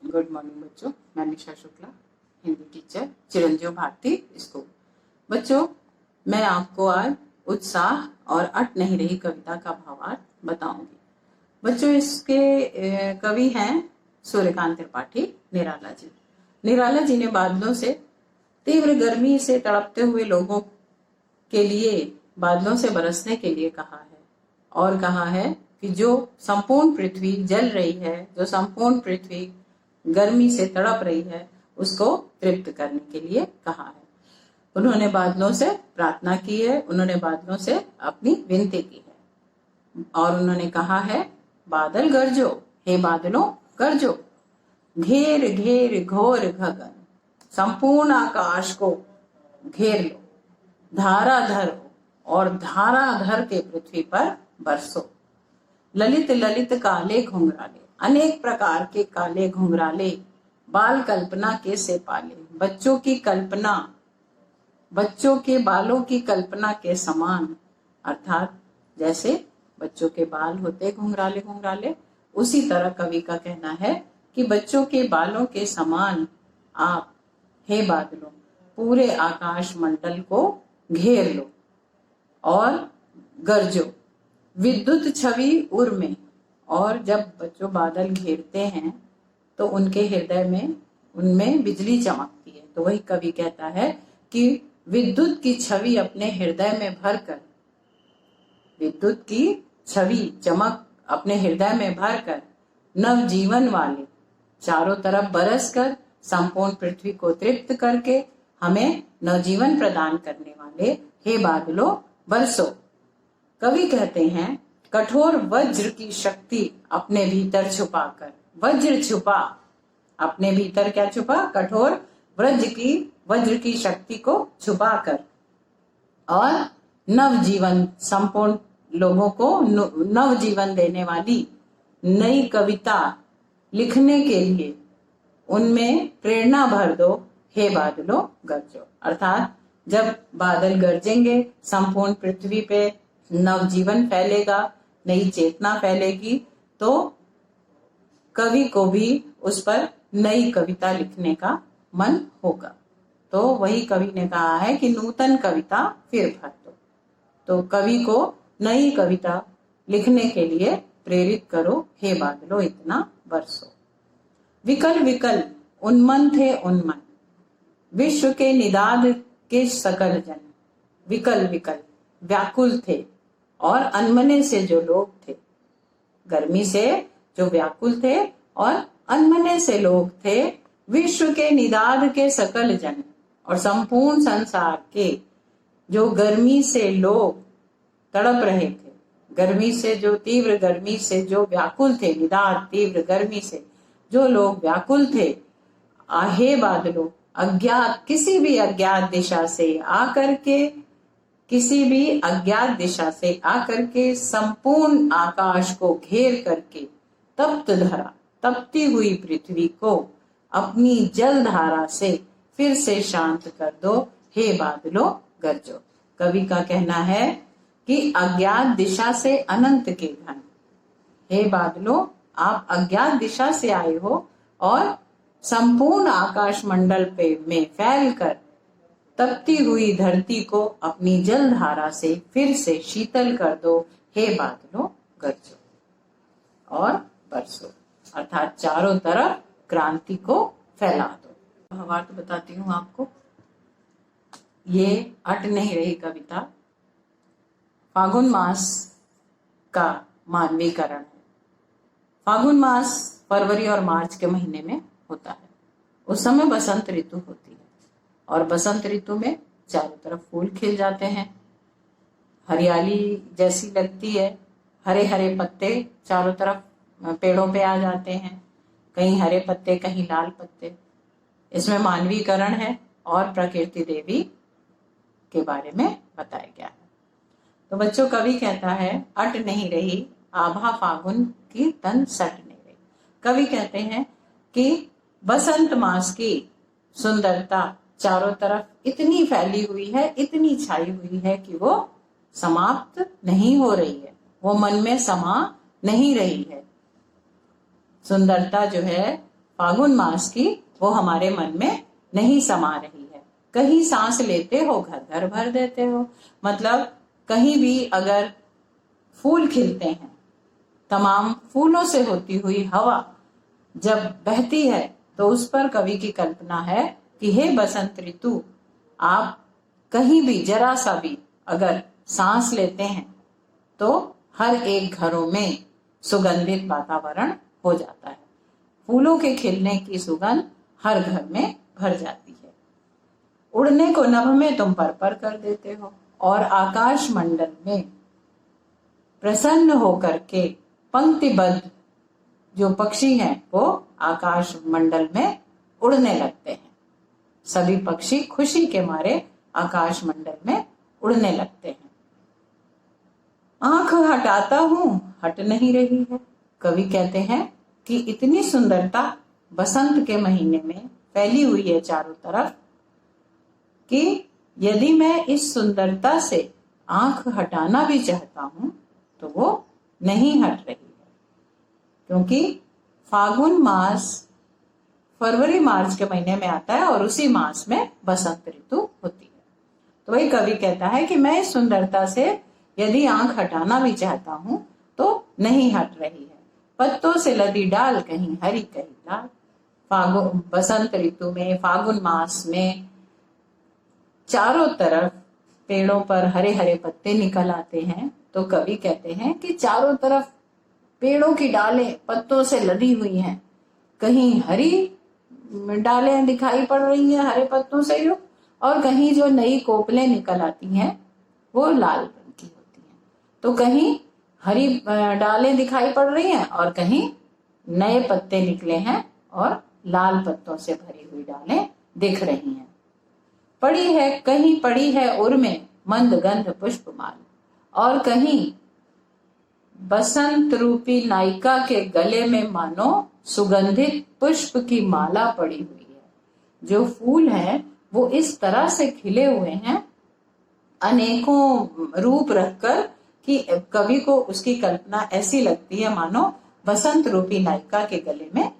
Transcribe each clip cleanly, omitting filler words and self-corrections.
Good morning बच्चों, मैं निशा Shukla, Hindi teacher, चिरंजीव Bharti school. बच्चों, मैं आपको आज उत्साह और अट नहीं रही कविता का भावार्थ बताऊंगी। बच्चों, इसके कवि हैं सूर्यकांत त्रिपाठी निराला जी। निराला जी ने बादलों से, तीव्र गर्मी से तड़पते हुए लोगों के लिए बादलों से बरसने के लिए कहा है, और कहा है कि जो संपूर्ण पृथ्वी जल रही है, जो संपूर्ण पृथ्वी गर्मी से तड़प रही है, उसको तृप्त करने के लिए कहा है। उन्होंने बादलों से प्रार्थना की है, उन्होंने बादलों से अपनी विनती की है, और उन्होंने कहा है, बादल गरजो, हे बादलों गरजो, घेर घेर घोर गगन, संपूर्ण आकाश को घेर लो, धारा धरो और धारा धर के पृथ्वी पर बरसो। ललित ललित काले घुंघराले, अनेक प्रकार के काले घुंघराले, बाल कल्पना के से पाले, बच्चों की कल्पना, बच्चों के बालों की कल्पना के समान, अर्थात जैसे बच्चों के बाल होते घुंघराले घुंघराले, उसी तरह कवि का कहना है कि बच्चों के बालों के समान आप, हे बादलों, पूरे आकाश मंडल को घेर लो और गरजो। विद्युत छवि उर में, और जब बच्चों बादल घेरते हैं तो उनके हृदय में, उनमें बिजली चमकती है। तो वही कवि कहता है कि विद्युत की छवि अपने हृदय में भरकर, विद्युत की छवि चमक अपने हृदय में भरकर, नव जीवन वाले चारों तरफ बरसकर संपूर्ण पृथ्वी को तृप्त करके हमें नवजीवन प्रदान करने वाले हे बादलों बरसो। कवि कहते हैं, कठोर वज्र की शक्ति अपने भीतर छुपाकर, वज्र छुपा, अपने भीतर क्या छुपा? कठोर वज्र की शक्ति को छुपाकर, और नव जीवन, संपूर्ण लोगों को नव जीवन देने वाली नई कविता लिखने के लिए उनमें प्रेरणा भर दो, हे बादलों गरजो। अर्थात जब बादल गरजेंगे, संपूर्ण पृथ्वी पे नव जीवन फैलेगा, नई चेतना फैलेगी, तो कवि को भी उस पर नई कविता लिखने का मन होगा। तो वही कवि ने कहा है कि नूतन कविता फिर भर दो। तो कवि को नई कविता लिखने के लिए प्रेरित करो, हे बादलों इतना बरसो। विकल विकल उन्मन थे उन्मन, विश्व के निदाद के सकल जन, विकल विकल व्याकुल थे, और अनमने से जो लोग थे, गर्मी से जो व्याकुल थे और अनमने से लोग थे, विश्व के निदाद के सकल जन, और संपूर्ण संसार के जो गर्मी से लोग तड़प रहे थे, गर्मी से जो तीव्र गर्मी से जो व्याकुल थे, निदाद तीव्र गर्मी से जो लोग व्याकुल थे, हे बादलों अज्ञात, किसी भी अज्ञात दिशा से आकर के, किसी भी अज्ञात दिशा से आकर के संपूर्ण आकाश को घेर करके तप्त धरा, तपती हुई पृथ्वी को अपनी जल धारा से फिर से शांत कर दो, हे बादलों गरजो। कवि का कहना है कि अज्ञात दिशा से अनंत के घन, हे बादलों आप अज्ञात दिशा से आए हो और संपूर्ण आकाश मंडल पे में फैलकर तपती हुई धरती को अपनी जल धारा से फिर से शीतल कर दो, हे बादलों गरजो और बरसो। अर्थात चारों तरफ क्रांति को फैला दो। भावार्थ बताती हूँ आपको। ये अट नहीं रही कविता फागुन मास का मानवीकरण है। फागुन मास फरवरी और मार्च के महीने में होता है। उस समय बसंत ऋतु होती है, और बसंत ऋतु में चारों तरफ फूल खिल जाते हैं, हरियाली जैसी लगती है, हरे हरे पत्ते चारों तरफ पेड़ों पे आ जाते हैं, कहीं हरे पत्ते कहीं लाल पत्ते। इसमें मानवीकरण है और प्रकृति देवी के बारे में बताया गया है। तो बच्चों, कवि कहता है, अट नहीं रही आभा फागुन की तन सट नहीं रही। कवि कहते हैं कि बसंत मास की सुंदरता चारों तरफ इतनी फैली हुई है, इतनी छाई हुई है कि वो समाप्त नहीं हो रही है, वो मन में समा नहीं रही है। सुंदरता जो है फागुन मास की वो हमारे मन में नहीं समा रही है। कहीं सांस लेते हो घर घर भर देते हो। मतलब कहीं भी अगर फूल खिलते हैं, तमाम फूलों से होती हुई हवा जब बहती है तो उस पर कवि की कल्पना है कि हे बसंत ऋतु, आप कहीं भी जरा सा भी अगर सांस लेते हैं तो हर एक घरों में सुगंधित वातावरण हो जाता है। फूलों के खिलने की सुगंध हर घर में भर जाती है। उड़ने को नभ में तुम पर कर देते हो और आकाश मंडल में प्रसन्न होकर के पंक्तिबद्ध जो पक्षी हैं वो आकाश मंडल में उड़ने लगते हैं। सभी पक्षी खुशी के मारे आकाश मंडल में उड़ने लगते हैं। आंख हटाता हूं, हट नहीं रही है। कवि कहते हैं कि इतनी सुंदरता बसंत के महीने में फैली हुई है चारों तरफ कि यदि मैं इस सुंदरता से आंख हटाना भी चाहता हूं तो वो नहीं हट रही है, क्योंकि फागुन मास फरवरी मार्च के महीने में आता है और उसी मास में बसंत ऋतु होती है। तो वही कवि कहता है कि मैं इस सुंदरता से यदि आंख हटाना भी चाहता हूं तो नहीं हट रही है। पत्तों से लदी डाल कहीं हरी कहीं लाल। फागुन बसंत ऋतु में फागुन मास में चारों तरफ पेड़ों पर हरे हरे पत्ते निकल आते हैं। तो कवि कहते हैं कि चारों तरफ पेड़ों की डालें पत्तों से लदी हुई हैं। कहीं हरी डालें दिखाई पड़ रही हैं हरे पत्तों से युक्त, और कहीं जो नई कोपलें निकल आती हैं वो लाल रंग की होती हैं। तो कहीं हरी डालें दिखाई पड़ रही हैं और कहीं नए पत्ते निकले हैं और लाल पत्तों से भरी हुई डालें दिख रही हैं। पड़ी है कहीं पड़ी है उर में मंद गंध पुष्पमाल, और कहीं बसंत रूपी नायिका के गले में मानो सुगंधित पुष्प की माला पड़ी हुई है। जो फूल हैं वो इस तरह से खिले हुए हैं अनेकों रूप रखकर कि कवि को उसकी कल्पना ऐसी लगती है मानो बसंत रूपी नायिका के गले में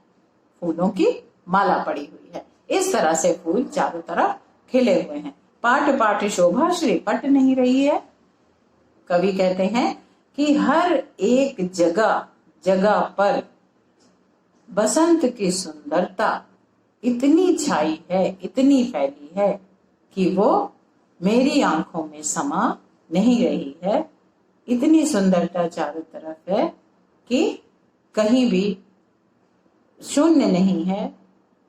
फूलों की माला पड़ी हुई है। इस तरह से फूल चारों तरफ खिले हुए हैं। पाट पाट शोभा श्री पट नहीं रही है। कवि कहते हैं कि हर एक जगह जगह पर बसंत की सुंदरता इतनी छाई है, इतनी फैली है कि वो मेरी आंखों में समा नहीं रही है। इतनी सुंदरता चारों तरफ है कि कहीं भी शून्य नहीं है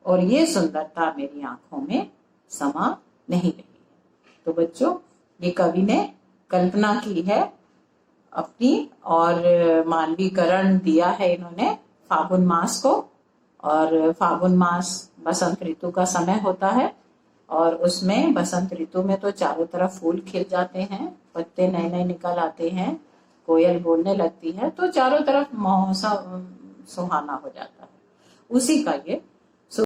और ये सुंदरता मेरी आंखों में समा नहीं रही है। तो बच्चों, ये कवि ने कल्पना की है अपनी और मानवीकरण दिया है इन्होंने फागुन मास को। और फागुन मास बसंत ऋतु का समय होता है और उसमें बसंत ऋतु में तो चारों तरफ फूल खिल जाते हैं, पत्ते नए नए निकल आते हैं, कोयल बोलने लगती है, तो चारों तरफ मौसम सुहाना हो जाता है। उसी का ये